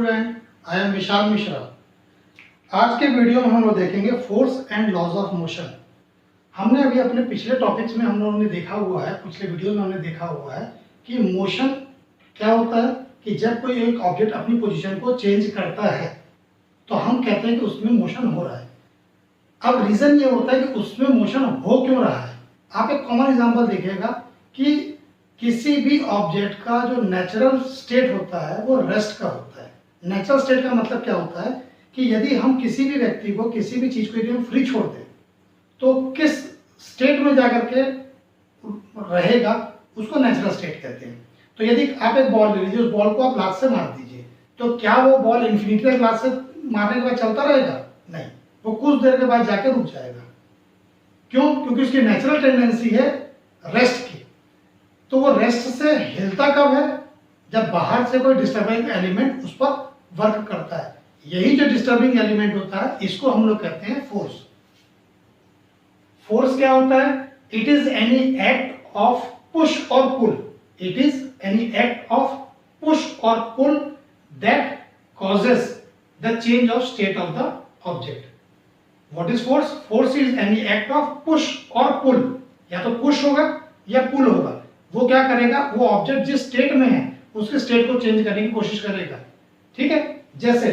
Student, I am Vishal Mishra. आज के video में हम लोग देखेंगे force and laws of motion. हमने अभी अपने पिछले टॉपिक्स में हम लोगों ने देखा हुआ है, पिछले वीडियो में हमने देखा हुआ है कि मोशन क्या होता है कि जब कोई एक ऑब्जेक्ट अपनी पोजीशन को चेंज करता है तो हम कहते हैं कि उसमें मोशन हो रहा है। अब रीजन ये होता है कि उसमें मोशन हो क्यों रहा है। आप एक कॉमन एग्जांपल देखिएगा कि किसी भी ऑब्जेक्ट का जो नेचुरल स्टेट होता है वो रेस्ट का होता है। नेचुरल स्टेट का मतलब क्या होता है कि यदि हम किसी भी व्यक्ति को किसी भी चीज को यदि हम फ्री छोड़ दें तो किस स्टेट में जाकर के रहेगा उसको नेचुरल स्टेट कहते हैं। तो यदि आप एक बॉल ले लीजिए, उस बॉल को आप लात से मार दीजिए तो क्या वो बॉल इन्फिनिटी तक लात से मारने के बाद चलता रहेगा? नहीं, वो कुछ देर के बाद जाके रुक जाएगा। क्यों? क्योंकि उसकी नेचुरल टेंडेंसी है रेस्ट की। तो वो रेस्ट से हिलता कब है? जब बाहर से कोई डिस्टर्बिंग एलिमेंट उस पर वर्क करता है। यही जो डिस्टर्बिंग एलिमेंट होता है इसको हम लोग कहते हैं फोर्स। फोर्स क्या होता है? It is any act of push और pull. It is any act of push और pull that causes the change of state of the object. What is force? Force is any act of push or pull. या तो push होगा या पुल होगा। वो क्या करेगा? वो ऑब्जेक्ट जिस स्टेट में है उसके स्टेट को चेंज करने की कोशिश करेगा। ठीक है, जैसे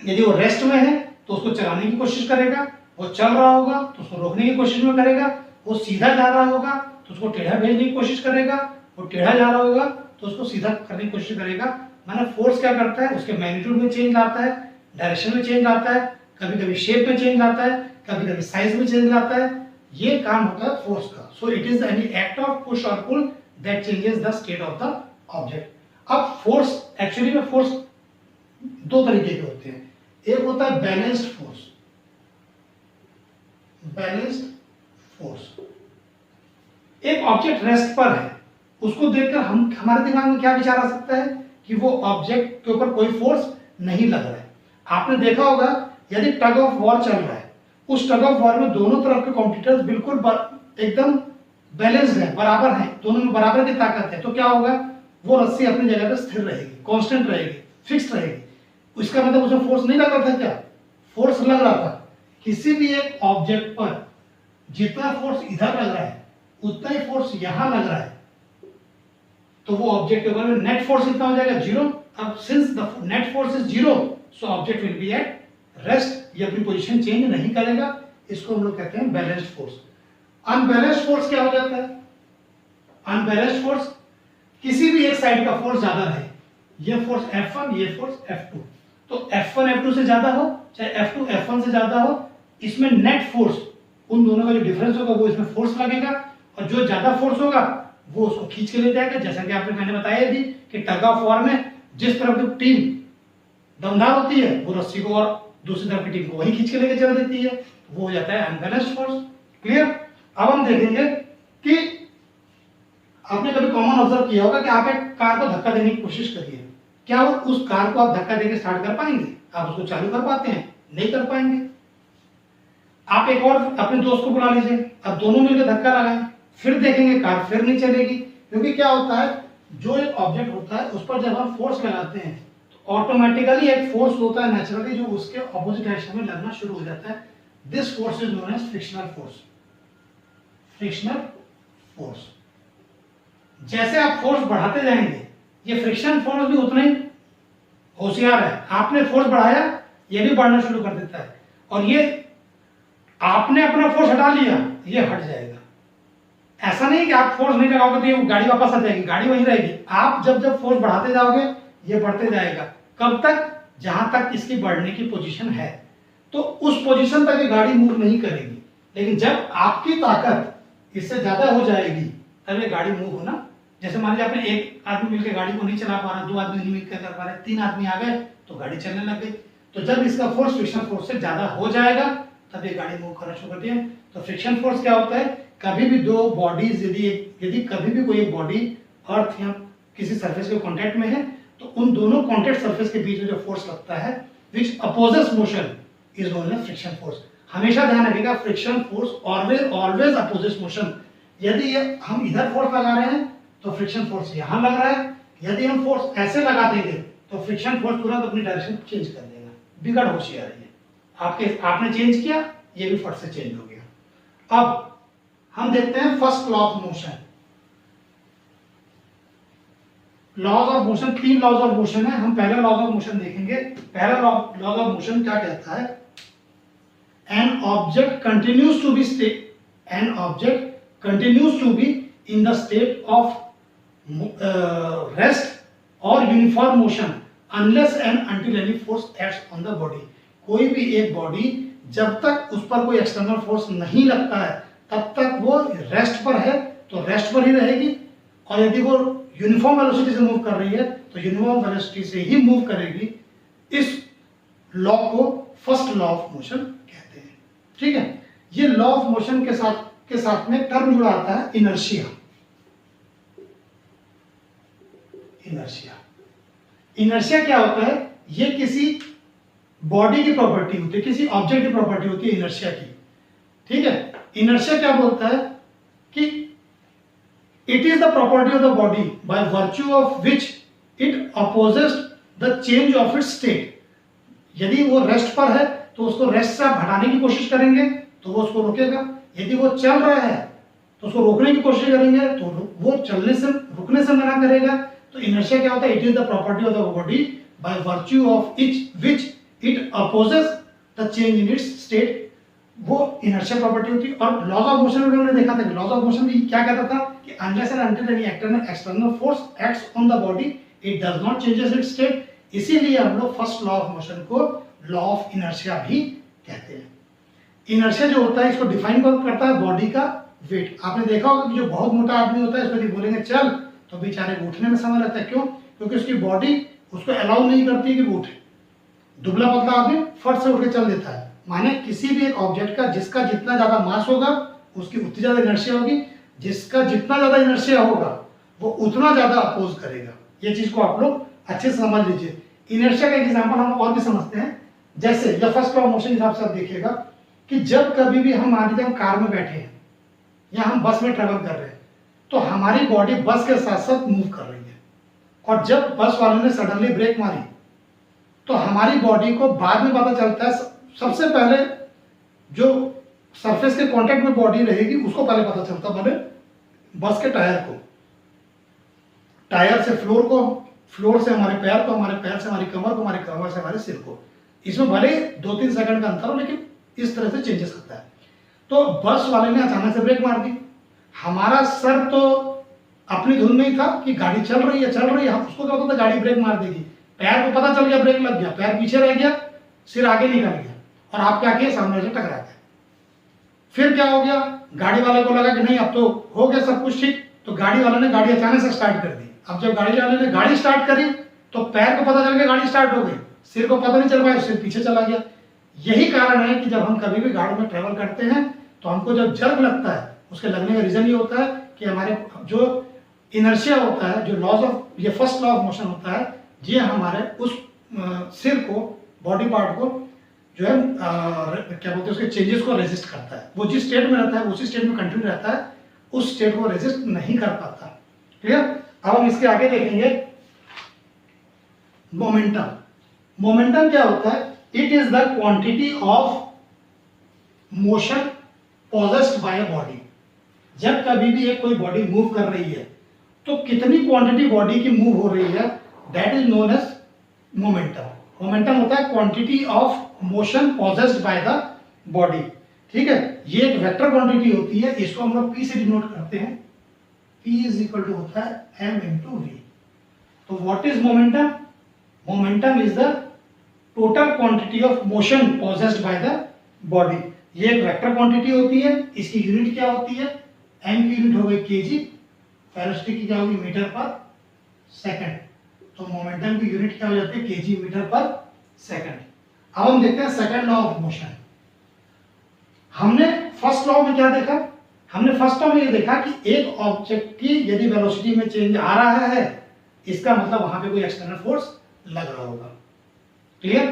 यदि वो रेस्ट में है तो उसको चलाने की कोशिश करेगा, वो चल रहा होगा तो उसको रोकने की कोशिश में करेगा, वो सीधा जा रहा होगा तो उसको टेढ़ा भेजने की कोशिश करेगा, वो टेढ़ा जा रहा होगा तो उसको सीधा करने की कोशिश करेगा। माने फोर्स क्या करता है? उसके मैग्नीट्यूड में चेंज लाता है, डायरेक्शन में चेंज लाता है, कभी कभी शेप में चेंज लाता है, कभी कभी साइज में चेंज लाता है। ये काम होता है फोर्स का। So it is any act of push और pull that changes the state of the object. अब फोर्स एक्चुअली में फोर्स दो तरीके के होते हैं। एक होता है बैलेंस्ड फोर्स। बैलेंस्ड फोर्स, एक ऑब्जेक्ट रेस्ट पर है, उसको देखकर हम हमारे दिमाग में क्या विचार आ सकता है कि वो ऑब्जेक्ट के ऊपर कोई फोर्स नहीं लग रहा है। आपने देखा होगा यदि टग ऑफ वॉर चल रहा है, उस टग ऑफ वॉर में दोनों तरफ के कॉम्पिटिटर्स बिल्कुल एकदम बैलेंस्ड है, बराबर है, दोनों में बराबर की ताकत है, तो क्या होगा? वो रस्सी अपनी जगह पे स्थिर रहेगी, कांस्टेंट रहेगी, फिक्स्ड रहेगी। इसका मतलब उसमें फोर्स नहीं लग रहा था क्या? फोर्स लग रहा था। किसी भी एक ऑब्जेक्ट पर जितना फोर्स इधर लग रहा है उतना ही फोर्स यहां लग रहा है तो वो ऑब्जेक्ट के ऊपर नेट फोर्स कितना हो जाएगा? जीरो। अब since the net force is zero so object will be at rest. ये अपनी पोजीशन चेंज नहीं करेगा। इसको हम लोग कहते हैं बैलेंस्ड फोर्स। अनबैलेंस्ड फोर्स क्या हो जाता है? अनबैलेंस्ड फोर्स किसी भी एक साइड का फोर्स ज्यादा रहे, ये फोर्स F1, ये फोर्स F2, तो F1 F2 से ज्यादा हो चाहे F2 F1 से ज्यादा हो, इसमें नेट फोर्स उन दोनों का जो डिफरेंस होगा वो इसमें फोर्स लगेगा और जो ज्यादा फोर्स होगा वो उसको खींच के ले जाएगा। जैसा कि आपने मैंने बताया भी कि टग ऑफ वॉर में जिस तरफ की टीम दमदार होती है वो रस्सी को और दूसरी तरफ की टीम को वही खींच के लेके चल देती है, वो हो जाता है अनबैलेंस्ड फोर्स। क्लियर? अब हम देखेंगे कि आपने कभी कॉमन ऑब्जर्व किया होगा कि आप एक कार को धक्का देने की कोशिश करिए, क्या वो उस कार को आप धक्का देके स्टार्ट कर पाएंगे? आप उसको चालू कर पाते हैं? नहीं कर पाएंगे। आप एक और अपने दोस्त को बुला लीजिए, अब दोनों मिलकर धक्का लगाएं, फिर देखेंगे कार फिर नहीं चलेगी। क्योंकि क्या होता है, जो एक ऑब्जेक्ट होता है उस पर जब हम फोर्स लगाते हैं तो ऑटोमेटिकली एक फोर्स होता है नेचुरली जो उसके ऑपोजिट डायरेक्शन में लगना शुरू हो जाता है। This force is known as frictional force. Frictional force, जैसे आप फोर्स बढ़ाते जाएंगे ये फ्रिक्शन फोर्स भी उतना ही होशियार है। आपने फोर्स बढ़ाया ये भी बढ़ना शुरू कर देता है, और ये आपने अपना फोर्स हटा लिया ये हट जाएगा। ऐसा नहीं कि आप फोर्स नहीं लगाओगे तो ये गाड़ी वापस आ जाएगी, गाड़ी वहीं रहेगी। आप जब जब फोर्स बढ़ाते जाओगे ये बढ़ते जाएगा। कब तक? जहां तक इसकी बढ़ने की पोजीशन है, तो उस पोजीशन तक ये गाड़ी मूव नहीं करेगी। लेकिन जब आपकी ताकत इससे ज्यादा हो जाएगी तब ये गाड़ी मूव होना, जैसे मान लीजिए आपने एक आदमी मिलकर गाड़ी को नहीं चला पा रहा, दो आदमी नहीं मिलकर कर पा रहे, तीन आदमी आ गए तो गाड़ी चलने लग गई। तो जब इसका फोर्स फ्रिक्शन फोर्स से ज्यादा हो जाएगा तब ये गाड़ी मूव करना शुरू करती है। तो फ्रिक्शन फोर्स क्या होता है? कभी भी दो बॉडीज यदि कभी भी कोई एक बॉडी अर्थ या किसी सरफेस के कांटेक्ट में है तो उन दोनों कांटेक्ट सरफेस के बीच में जो फोर्स लगता है which opposes motion is known as friction force. हमेशा ध्यान रखिएगा, friction force always opposes motion. यदि हम इधर फोर्स लगा रहे हैं तो फ्रिक्शन फोर्स यहां लग रहा है, यदि हम फोर्स ऐसे लगा देंगे तो तो फ्रिक्शन फोर्स तुरंत अपनी डायरेक्शन चेंज कर देगा। बिगड़ होशियारी है, आपने चेंज किया, ये भी फट से चेंज हो गया। अब हम देखते हैं first law of motion. Laws of motion, 3 laws of motion है। हम पहला लॉज ऑफ मोशन देखेंगे। पहला लॉ ऑफ मोशन क्या कहता है? An object continues to be in the state of rest और uniform motion unless and until any force acts on the body. कोई भी एक बॉडी जब तक उस पर कोई एक्सटर्नल फोर्स नहीं लगता है तब तक वो रेस्ट पर है तो रेस्ट पर ही रहेगी, और यदि वो यूनिफॉर्म वेलोसिटी से मूव कर रही है तो यूनिफॉर्म वेलोसिटी से ही मूव करेगी। इस लॉ को फर्स्ट लॉ ऑफ मोशन कहते हैं। ठीक है, ये लॉ ऑफ मोशन के साथ में टर्म जुड़ा आता है इनर्शिया। इनर्शिया क्या होता है? ये किसी बॉडी की प्रॉपर्टी होती है, किसी ऑब्जेक्ट की प्रॉपर्टी होती है इनर्शिया की। ठीक है, इनर्शिया क्या बोलता है कि it is the property of the body by virtue of which it opposes the change of its state. यदि वो रेस्ट पर है तो उसको रेस्ट से आप हटाने की कोशिश करेंगे तो वो उसको रोकेगा। यदि वो चल रहा है तो उसको रोकने की कोशिश करेंगे तो वो रुकने से मना करेगा। तो इनर्शिया क्या होता है? It is the property of the body by virtue of which it opposes the change in its state. वो इनर्शिया प्रॉपर्टी होती है। और लॉज ऑफ मोशन में हमने देखा था कि लॉज ऑफ मोशन भी क्या कहता था कि unless and until any external force acts on the body it does not changes it's state. इसीलिए हम लोग फर्स्ट लॉ ऑफ मोशन को लॉ ऑफ इनर्शिया भी कहते हैं। इनर्शिया जो होता है इसको डिफाइन करता है बॉडी का वेट। आपने देखा होगा कि जो बहुत मोटा आदमी होता है इसको यदि बोलेंगे चल तो बेचारे को उठने में समय लगता है। क्यों? क्योंकि उसकी बॉडी उसको अलाउ नहीं करती है कि वो उठे। दुबला पतला आदमी फट से उठ के चल देता है। माने किसी भी एक ऑब्जेक्ट का जिसका जितना ज्यादा मास होगा उसकी उतनी ज्यादा इनर्शिया होगी, जिसका जितना ज्यादा इनर्शिया होगा वो उतना ज्यादा अपोज करेगा। ये चीज को आप लोग अच्छे से समझ लीजिए। इनर्शिया का एग्जांपल हम और भी समझते हैं। जैसे या फर्स्ट लॉ ऑफ मोशन हिसाब से आप देखिएगा कि जब कभी भी हम मान लीजिए हम कार में बैठे हैं या हम बस में ट्रेवल कर रहे हैं तो हमारी बॉडी बस के साथ साथ मूव कर रही है, और जब बस वाले ने सडनली ब्रेक मारी तो हमारी बॉडी को बाद में पता चलता है। सबसे पहले जो सरफेस के कांटेक्ट में बॉडी रहेगी उसको पहले पता चलता है, भले बस के टायर को, टायर से फ्लोर को, फ्लोर से हमारे पैर को, हमारे पैर से हमारी कमर को, हमारी कमर से हमारे सिर को। इसमें भले 2-3 सेकंड का अंतर हो लेकिन इस तरह से चेंजेस होता है। तो बस वाले ने अचानक से ब्रेक मार दी, हमारा सर तो अपनी धुन में ही था कि गाड़ी चल रही है उसको क्या होता था गाड़ी ब्रेक मार देगी। पैर को पता चल गया ब्रेक लग गया, पैर पीछे रह गया, सिर आगे निकल गया और आप क्या किए? सामने से टकरा गए। फिर क्या हो गया? गाड़ी वाले को लगा कि नहीं अब तो हो गया सब कुछ ठीक, तो गाड़ी वाले ने गाड़ी अचानक से स्टार्ट कर दी। अब जब गाड़ी वाले ने गाड़ी स्टार्ट करी तो पैर को पता चल गया गाड़ी स्टार्ट हो गई, सिर को पता नहीं चल पाया, सिर पीछे चला गया। यही कारण है कि जब हम कभी भी गाड़ी में ट्रेवल करते हैं तो हमको जब जर्क लगता है उसके लगने का रीजन ये होता है कि हमारे जो इनर्शिया होता है, जो लॉज ऑफ ये फर्स्ट लॉ ऑफ मोशन होता है, ये हमारे उस सिर को, बॉडी पार्ट को जो है क्या बोलते हैं उसके चेंजेस को रेजिस्ट करता है। वो जिस स्टेट में रहता है उसी स्टेट में कंटिन्यू रहता है, उस स्टेट को रेजिस्ट नहीं कर पाता। क्लियर? अब हम इसके आगे देखेंगे मोमेंटम। मोमेंटम क्या होता है? It is the quantity of motion possessed by a body. जब कभी भी एक कोई बॉडी मूव कर रही है तो कितनी क्वांटिटी बॉडी की मूव हो रही है, that is known as momentum. Momentum होता है quantity of motion possessed by the body. ठीक है, ये एक वेक्टर क्वांटिटी होती है, इसको हम लोग P से डिनोट करते हैं। P इज इक्वल टू होता है m इंटू v। तो what is momentum? Momentum is the total quantity of motion possessed by the body. ये एक वेक्टर क्वांटिटी होती है, इसकी यूनिट क्या होती है? m की यूनिट हो गई kg, वेलोसिटी की क्या होगी? मीटर पर सेकंड। तो मोमेंटम की यूनिट क्या हो जाती है? kg मीटर पर सेकंड। अब हम देखते हैं सेकंड लॉ ऑफ मोशन। हमने फर्स्ट लॉ में क्या देखा? हमने फर्स्ट लॉ में ये देखा कि एक ऑब्जेक्ट की यदि वेलोसिटी में चेंज आ रहा है इसका मतलब वहां पे कोई एक्सटर्नल फोर्स लग रहा होगा। क्लियर?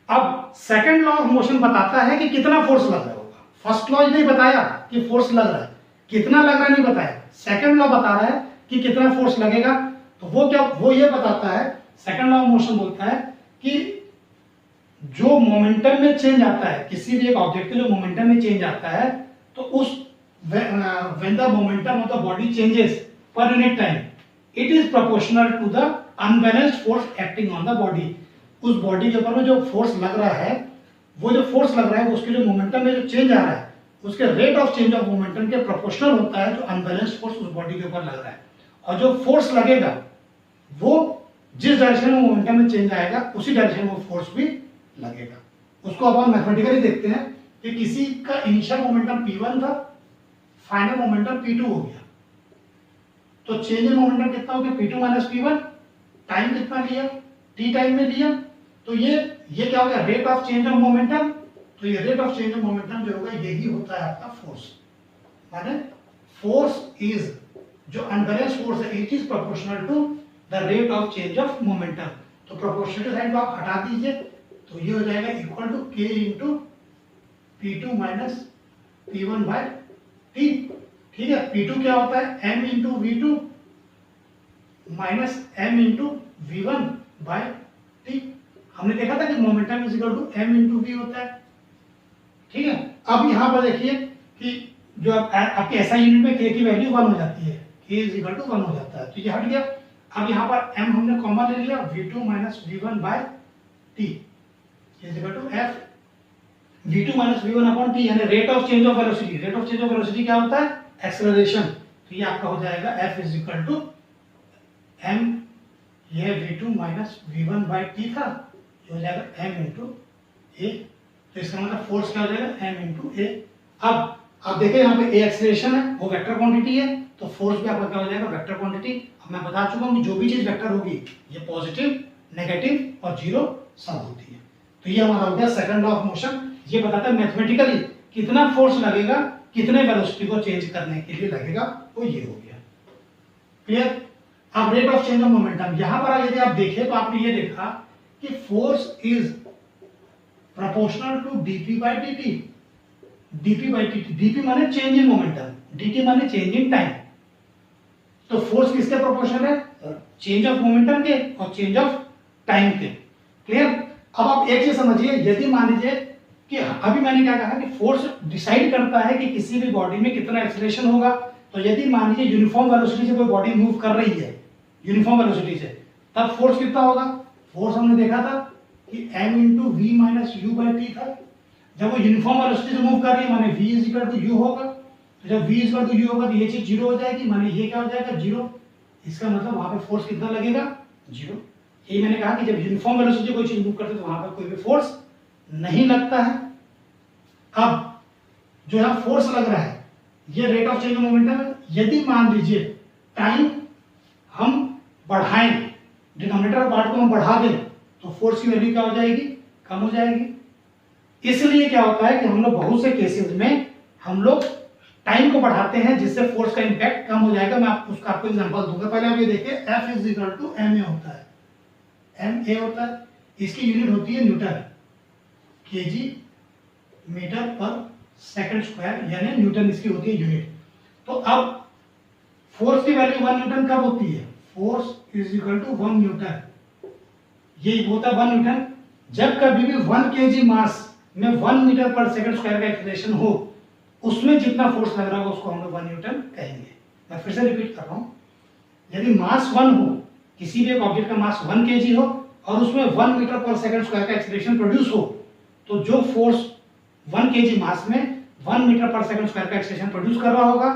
अब सेकंड लॉ ऑफ मोशन बताता है कि कितना फोर्स लग रहा होगा। फर्स्ट लॉ नहीं बताया कि फोर्स लग रहा है, कितना लग रहा है नहीं बताया। सेकंड लॉ बता रहा है कि कितना फोर्स लगेगा। तो वो क्या? वो ये बताता है सेकंड लॉ ऑफ मोशन बोलता है कि जो मोमेंटम में चेंज आता है, किसी भी एक ऑब्जेक्ट के जो मोमेंटम में चेंज आता है, तो उस when the momentum of the body changes per unit time, it is proportional to the unbalanced force acting on the body. उस बॉडी के ऊपर में जो फोर्स लग रहा है, वो जो फोर्स लग रहा है उसके जो मोमेंटम में जो चेंज आ रहा है, उसके rate of change of momentum के प्रोपोर्शनल होता है जो अनबैलेंस्ड फोर्स उस बॉडी के ऊपर लग रहा है। और जो फोर्स लगेगा वो जिस डायरेक्शन में मोमेंटम में चेंज आएगा उसी डायरेक्शन में वो फोर्स भी लगेगा। उसको अब हम मैथमेटिकली देखते हैं कि किसी का इनिशियल मोमेंटम P1 था, फाइनल मोमेंटम P2 हो गया, तो चेंज इन मोमेंटम कितना हो गया P2 माइनस P1, टाइम कितना लिया t टाइम में लिया, तो ये क्या हो गया rate of change of momentum. तो ये rate of change of momentum जो होगा यही होता है आपका फोर्स। माने फोर्स इज जो अनबैलेंस्ड फोर्स है it is proportional to the rate of change of momentum. तो प्रोपोर्शनल साइन को आप हटा दीजिए तो ये हो जाएगा equal to k into P2 minus P1 by T। ठीक है, P2 क्या होता है m into V2 minus m into V1 by T। हमने देखा था कि momentum is equal to m into V होता है। ठीक है, अब यहाँ पर देखिए कि जो आपके SI यूनिट में k की वैल्यू 1 हो जाती है, k इज इक्वल टू 1 हो जाता है, तो ये हट गया। अब यहाँ पर m हमने कॉमन ले लिया, V2 minus V1 by T is equal to F V2 minus V1 upon T, यानी rate of change of velocity. Rate of change of velocity क्या होता है एक्सेलरेशन, तो ये आपका हो जाएगा F is equal to m, ये V2 minus V1 by T था, ये हो जाएगा m इंटू a। तो इसका मतलब फोर्स क्या हो जाएगा m इंटू a। अब आप देखें यहाँ पे a एक्सेलरेशन है, वो वेक्टर क्वांटिटी है, तो फोर्स भी आपका क्या हो जाएगा वेक्टर क्वांटिटी। अब मैं बता चुका हूँ कि जो भी चीज वेक्टर होगी ये पॉजिटिव, नेगेटिव और जीरो सब होती है। तो ये हमारा हो गया सेकंड लॉ ऑफ मोशन। ये बताता है मैथमेटिकली कितना फोर्स लगेगा कितने वेलोसिटी को चेंज करने के लिए लगेगा, तो ये हो गया क्लियर। अब rate of change of momentum, यहां पर यदि आप देखें तो आपने ये देखा कि force is proportional to dp by dt। dp by dt, dp माने चेंज इन मोमेंटम, dt माने चेंज इन टाइम। तो फोर्स किसके प्रोपोर्शनल है चेंज ऑफ मोमेंटम के और चेंज ऑफ टाइम के। क्लियर। अब आप एक चीज समझिए, यदि मान लीजिए कि अभी मैंने क्या कहा कि फोर्स डिसाइड करता है कि किसी भी बॉडी में कितना एक्सेलरेशन होगा, तो यदि मान लीजिए यूनिफॉर्म वेलोसिटी से कोई बॉडी मूव कर रही है यूनिफॉर्म वेलोसिटी से, तब फोर्स कितना होगा। फोर्स हमने देखा था कि m into v minus u by t था। जब वो यूनिफॉर्म वेलोसिटी से मूव कर रही है माने v is equal to u होगा, तो जब v is equal to u होगा तो ये चीज जीरो हो जाएगी, माने ये क्या हो जाएगा जीरो। इसका मतलब वहां पे फोर्स कितना लगेगा जीरो। यही मैंने कहा कि जब यूनिफॉर्म वेलोसिटी कोई चीज मूव करती है तो वहां पर कोई भी फोर्स नहीं लगता है। अब जो यहाँ फोर्स लग रहा है ये rate of change of momentum है। यदि मान लीजिए टाइम हम बढ़ाएं, डिनोमिनेटर पार्ट को हम बढ़ा दें, तो फोर्स की वैल्यू क्या हो जाएगी कम हो जाएगी। इसलिए क्या होता है कि हम लोग बहुत से केसेस में हम लोग टाइम को बढ़ाते हैं जिससे फोर्स का इंपैक्ट कम हो जाएगा। मैं उसका आपको एग्जांपल दूंगा। पहले आप ये देखिए F is equal to ma होता है, ma होता है, इसकी यूनिट होती है न्यूटन, kg मीटर पर सेकंड स्क्वायर, यानी न्यूटन इसकी होती है यूनिट। तो अब फोर्स की वैल्यू 1 न्यूटन कब होती है, force is equal to 1 newton, ये होता है 1 न्यूटन जब कभी भी 1 kg मास में 1 मीटर पर सेकंड स्क्वायर का एक्सेलरेशन हो, उसमें जितना फोर्स लग रहा होगा उसको हम लोग 1 न्यूटन कहेंगे। मैं फिर से रिपीट कर रहा हूं, यदि मास 1 हो, किसी भी एक ऑब्जेक्ट का मास 1 kg हो और उसमें 1 मीटर पर सेकंड स्क्वायर का एक्सेलरेशन प्रोड्यूस हो, तो जो फोर्स 1 kg मास में 1 मीटर पर सेकंड स्क्वायर का एक्सेलरेशन प्रोड्यूस कर रहा होगा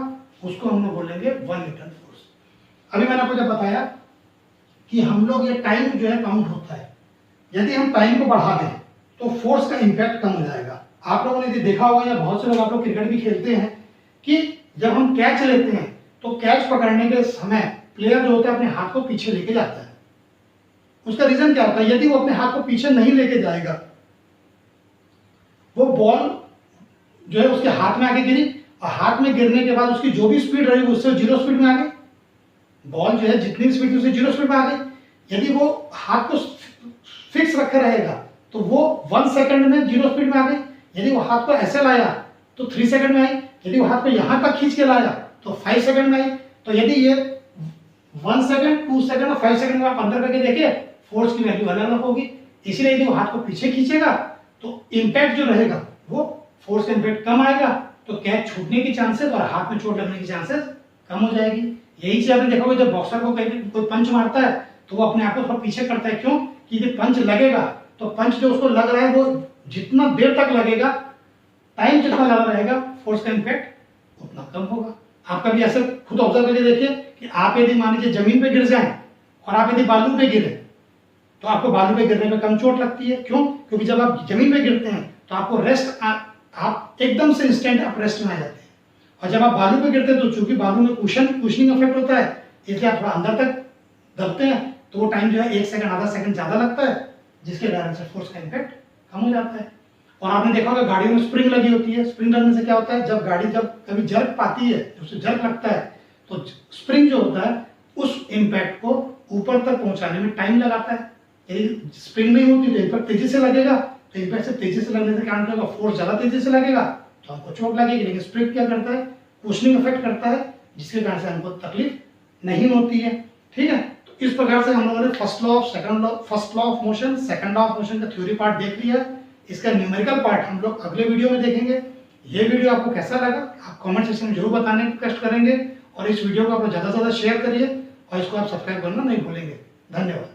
उसको हम लोग बोलेंगे 1 न्यूटन फोर्स। अभी मैंने आपको जब बताया कि हम लोग ये टाइम जो है काउंट होता है, यदि हम टाइम को बढ़ा दें तो फोर्स का इंपैक्ट कम हो जाएगा। आप लोगों ने देखा होगा या बहुत से लोग आप लोग क्रिकेट भी खेलते हैं कि जब हम कैच लेते हैं तो कैच पकड़ने के समय प्लेयर जो होता है अपने हाथ को पीछे लेके जाता है। उसका रीजन क्या होता है, यदि वो अपने हाथ को पीछे नहीं लेके जाएगा, वो बॉल जो है उसके हाथ में आके गिरी और हाथ में गिरने के बाद उसकी जो भी स्पीड रहेगी उससे जीरो स्पीड में आ गई, बॉल जो है जितनी स्पीड थी उससे जीरो स्पीड में आ गई। यदि वो हाथ को फिक्स रखे रहेगा तो वो 1 सेकंड में जीरो स्पीड में आ गई। यदि वो हाथ को ऐसे लाया तो 3 सेकंड में आई, यदि वो हाथ को यहां तक खींच के लाया तो 5 सेकंड में आई। तो यदि ये 1 सेकंड 2 सेकंड और 5 सेकंड में आप अंदर करके देखिए फोर्स की वैल्यू अलग अलग होगी। इसीलिए यदि वो हाथ को पीछे खींचेगा तो इम्पैक्ट जो रहेगा वो फोर्स का इम्पैक्ट कम आएगा, तो कैच छूटने की चांसेस और हाथ में चोट लगने की चांसेस कम हो जाएगी। यही चीज आपने देखा होगा, जब बॉक्सर को कहीं कोई पंच मारता है तो वो अपने आप को थोड़ा पीछे करता है। क्यों? कि यदि पंच लगेगा तो पंच जो उसको लग रहा है वो जितना देर तक लगेगा, टाइम जितना ज्यादा रहेगा, फोर्स का इम्पैक्ट उतना कम होगा। आप कभी ऐसे खुद ऑब्जर्व करके देखिए कि आप यदि मान लीजिए जमीन पे गिर जाएं और आप यदि बालू पे गिरे तो आपको बालू पे गिरने में कम चोट लगती है। क्यों? क्योंकि जब आप जमीन पे गिरते हैं तो आपको रेस्ट, आप एकदम से इंस्टेंट आप रेस्ट में आ जाते हैं, और जब आप बालू पे गिरते हैं तो चूंकि बालू में कुशनिंग इफेक्ट होता है, इसलिए आप थोड़ा अंदर तक दबते हैं, तो वो टाइम जो है 1 सेकंड आधा सेकंड ज्यादा लगता है, जिसके कारण से फोर्स का इम्पैक्ट कम हो जाता है। और आपने देखा होगा गाड़ियों में स्प्रिंग लगी होती है, स्प्रिंग लगने से क्या होता है, जब गाड़ी जब कभी जर्क पाती है, उसे जर्क लगता है, तो स्प्रिंग जो होता है उस इम्पैक्ट को ऊपर तक पहुंचाने में टाइम लगाता है। यदि स्प्रिंग नहीं होती तो इम्पैक्ट तेजी से लगेगा, तो इम्पैक्ट से तेजी से लगने से कारण क्या होगा, फोर्स ज्यादा तेजी से लगेगा तो हमको चोट लगेगी। लेकिन स्प्रिंग क्या करता है, कुशनिंग इफेक्ट करता है, जिसके कारण से हमको तकलीफ नहीं होती है। ठीक है, तो इस प्रकार से हम लोगों ने first law of motion, second law of motion का थ्योरी पार्ट देख लिया। इसका न्यूमेरिकल पार्ट हम लोग अगले वीडियो में देखेंगे। ये वीडियो आपको कैसा लगा आप कमेंट सेक्शन में जरूर बताने की रिक्वेस्ट करेंगे, और इस वीडियो को आप ज़्यादा से ज़्यादा शेयर करिए और इसको आप सब्सक्राइब करना नहीं भूलेंगे। धन्यवाद।